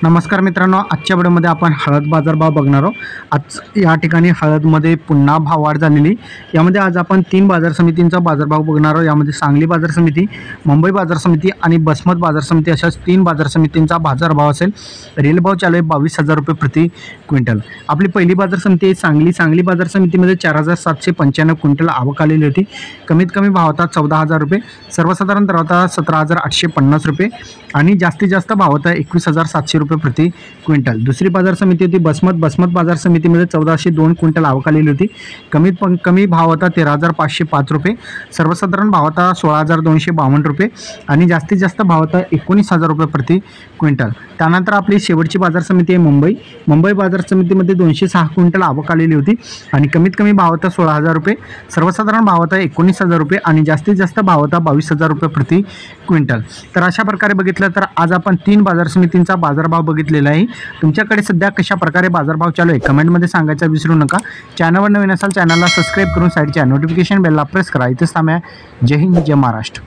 नमस्कार मित्रांनो, आजच्या व्हिडिओमध्ये आपण हळद बाजारभाव बघणार आहोत। आज या ठिकाणी हळदमध्ये पुन्हा भाववाढ झालेली। यामध्ये आज आपण 3 बाजार समितींचा बाजारभाव बघणार आहोत। यामध्ये सांगली बाजार समिती, मुंबई बाजार समिती आणि बसमत बाजार समिती अशा 3 बाजार समितींचा बाजारभाव असेल। रेल भाव चालू आहे 22,000 रुपये प्रति क्विंटल। आपली पहिली बाजार समिती आहे सांगली बाजार समितीमध्ये 4,795 क्विंटल आवक आलेली होती। कमीत कमी भाव होता 14,000 रुपये, सर्वसाधारण दर होता 17,850 रुपये आणि जास्तीत जास्त भाव होता 21,700 रुपये प्रति क्विंटल। दुसरी बाजार समिती होती बसमत बाजार समितीमध्ये 1402 क्विंटल आवक आलेली होती। कमी भाव होता 13,505 रुपये, सर्वसाधारण भाव होता 16,252 रुपये आणि जास्तीत जास्त भाव होता 19,000 रुपये प्रति क्विंटल। त्यानंतर आपली शेवटची बाजार समिती आहे मुंबई बाजार समितीमध्ये 206 क्विंटल आवक आलेली होती आणि कमीत कमी भाव होता 16,000 रुपये, सर्वसाधारण भाव होता 19,000 रुपये आणि जास्तीत जास्त भाव होता 22,000 रुपये प्रति क्विंटल। तर अशा प्रकारे बघितलं तर आज आपण 3 बाजार समितींचा बाजारभाव बघितलेला आहे। तुमच्याकडे सध्या कशा प्रकारे बाजारभाव चालू आहे कमेंटमध्ये सांगायचं विसरू नका। चॅनलवर नवीन असाल चॅनलला सबस्क्राइब करून साईडच्या नोटिफिकेशन बेलला प्रेस करा। इथेच थांबा। जय हिंद, जय महाराष्ट्र।